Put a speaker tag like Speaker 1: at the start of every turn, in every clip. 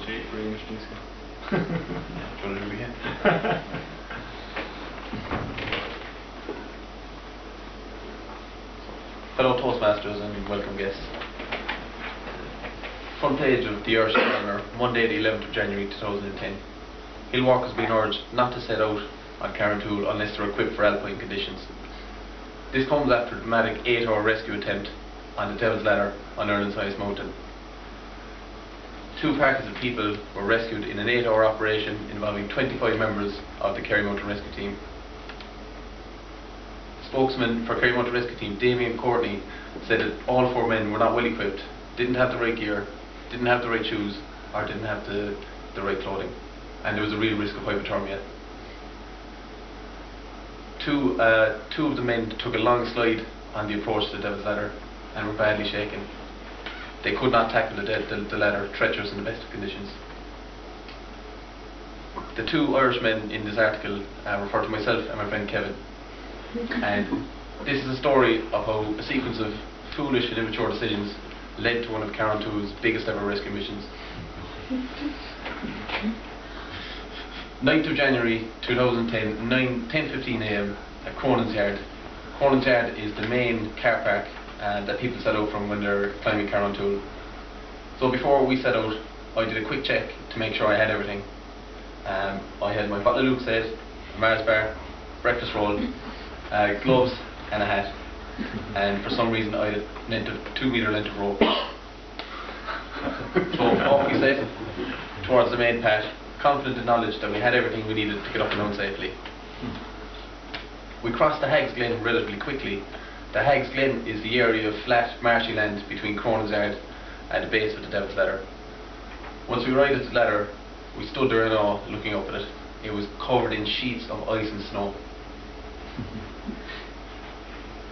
Speaker 1: cheap for English disco.
Speaker 2: Trying to do it again. Fellow Toastmasters and welcome guests. Front page of the Irish Calendar, Monday the 11th of January 2010. Hill walkers being urged not to set out on Carrantoul unless they're equipped for alpine conditions. This comes after a dramatic 8-hour rescue attempt on the Devil's Ladder on Ireland's highest mountain. 2 parties of people were rescued in an 8-hour operation involving 25 members of the Kerry Mountain Rescue Team. Spokesman for Kerry Mountain Rescue Team, Damien Courtney, said that all 4 men were not well equipped, didn't have the right gear, didn't have the right shoes, or didn't have the right clothing, and there was a real risk of hypothermia. Two of the men took a long slide on the approach to the Devil's Ladder and were badly shaken. They could not tackle the ladder, treacherous in the best of conditions. The 2 Irishmen in this article refer to myself and my friend Kevin. And this is a story of how a sequence of foolish and immature decisions led to one of Carrantoul's biggest ever rescue missions. 9th of January 2010, 10:15 AM at Cronin's Yard. Cronin's Yard is the main car park that people set out from when they're climbing Carrantoul. So before we set out, I did a quick check to make sure I had everything. I had my bottle of Lucozade, a Mars bar, breakfast roll, gloves and a hat. And for some reason I had a 2 metre length of rope. So off we set towards the main path, confident in knowledge that we had everything we needed to get up and down safely. We crossed the Hags Glen relatively quickly. The Hags Glen is the area of flat, marshy land between Cronin's Yard and the base of the Devil's Ladder. Once we arrived at the ladder, we stood there in awe looking up at it. It was covered in sheets of ice and snow.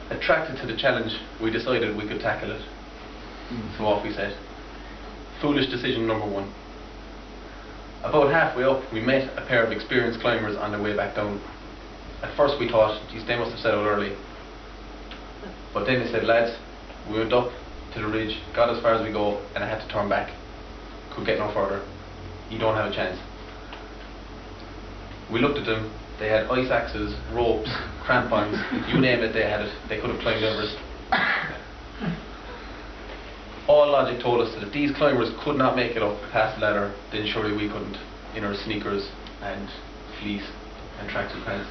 Speaker 2: Attracted to the challenge, we decided we could tackle it. So off we set. Foolish decision number 1. About halfway up, we met a pair of experienced climbers on their way back down. At first we thought, geez, they must have set out early. But then they said, lads, we went up to the ridge, got as far as we go, and I had to turn back. Could get no further. You don't have a chance. We looked at them. They had ice axes, ropes, crampons, you name it, they had it. They could have climbed Everest. All logic told us that if these climbers could not make it up past the ladder, then surely we couldn't, in our sneakers and fleece and tracksuit pants.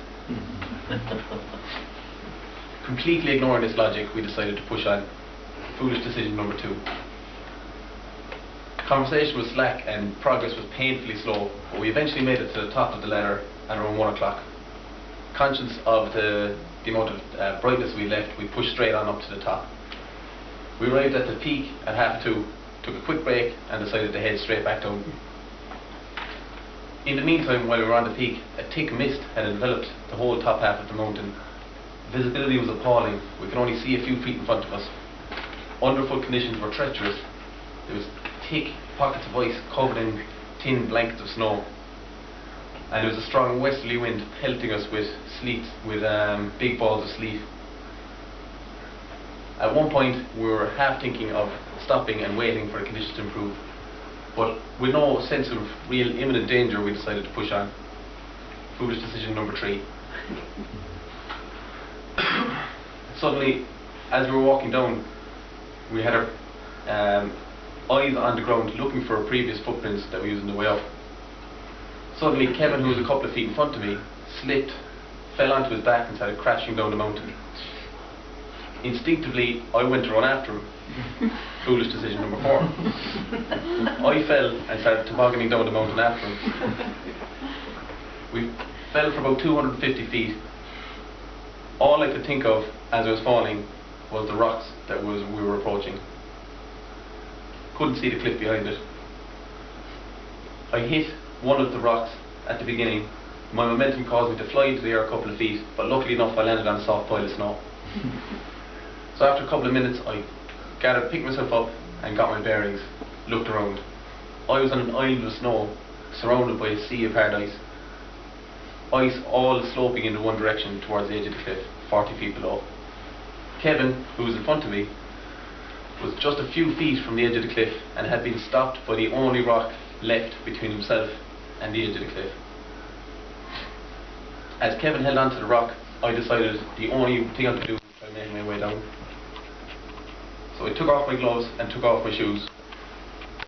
Speaker 2: Completely ignoring this logic, we decided to push on. Foolish decision number 2. Conversation was slack and progress was painfully slow, but we eventually made it to the top of the ladder at around 1 o'clock. Conscious of the amount of brightness we left, we pushed straight on up to the top. We arrived at the peak at 2:30, took a quick break and decided to head straight back down. In the meantime, while we were on the peak, a thick mist had enveloped the whole top half of the mountain. Visibility was appalling. We could only see a few feet in front of us. Underfoot conditions were treacherous. There was thick pockets of ice covered in thin blankets of snow. And there was a strong westerly wind pelting us with sleet, with big balls of sleet. At one point we were half thinking of stopping and waiting for the conditions to improve, but with no sense of real imminent danger we decided to push on. Foolish decision number 3. Suddenly, as we were walking down, we had our eyes on the ground looking for our previous footprints that we used on the way up. Suddenly Kevin, who was a couple of feet in front of me, slipped, fell onto his back and started crashing down the mountain. Instinctively, I went to run after him. Foolish decision number 4. I fell and started tobogganing down the mountain after him. We fell for about 250 feet. All I could think of as I was falling was the rocks that we were approaching. Couldn't see the cliff behind it. I hit one of the rocks at the beginning. My momentum caused me to fly into the air a couple of feet, but luckily enough I landed on a soft pile of snow. So after a couple of minutes I picked myself up and got my bearings, looked around. I was on an island of snow, surrounded by a sea of hard ice. Ice all sloping in the one direction towards the edge of the cliff, 40 feet below. Kevin, who was in front of me, was just a few feet from the edge of the cliff and had been stopped by the only rock left between himself and the edge of the cliff. As Kevin held onto the rock, I decided the only thing I could do was try to make my way down. So I took off my gloves and took off my shoes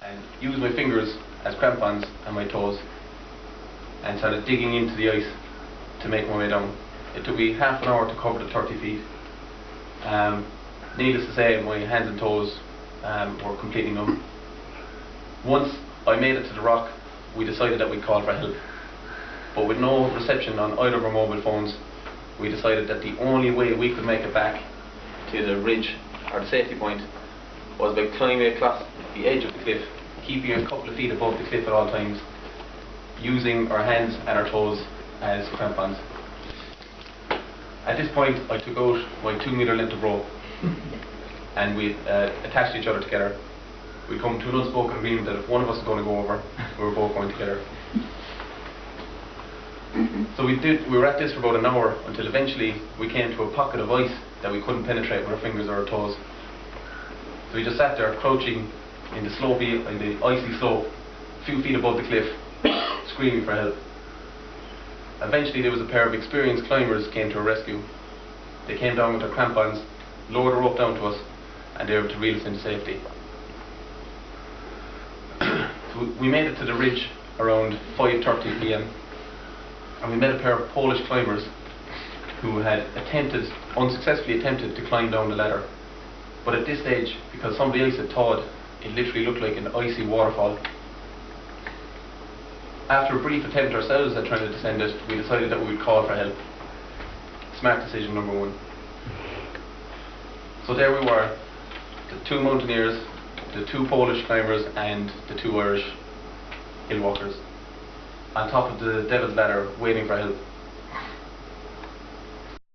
Speaker 2: and used my fingers as crampons and my toes and started digging into the ice to make my way down. It took me half an hour to cover the 30 feet. Needless to say, my hands and toes were completely numb. Once I made it to the rock, we decided that we'd call for help. But with no reception on either of our mobile phones, we decided that the only way we could make it back to the ridge, or the safety point, was by climbing across the edge of the cliff, keeping a couple of feet above the cliff at all times, using our hands and our toes as crampons. At this point, I took out my 2 metre length of rope and we attached each other together. We come to an unspoken agreement that if one of us was going to go over, we were both going together. So we were at this for about an hour until eventually we came to a pocket of ice that we couldn't penetrate with our fingers or our toes. So we just sat there crouching in the icy slope, a few feet above the cliff, screaming for help. Eventually there was a pair of experienced climbers came to our rescue. They came down with their crampons, lowered the rope down to us, and they were able to reel us into safety. So we made it to the ridge around 5:30 p.m. and we met a pair of Polish climbers who had unsuccessfully attempted to climb down the ladder. But at this stage, because some of the ice had thawed, it literally looked like an icy waterfall. After a brief attempt ourselves at trying to descend it, we decided that we would call for help. Smart decision number one. So there we were, the 2 mountaineers, the 2 Polish climbers and the 2 Irish hill walkers, on top of the Devil's Ladder, waiting for help.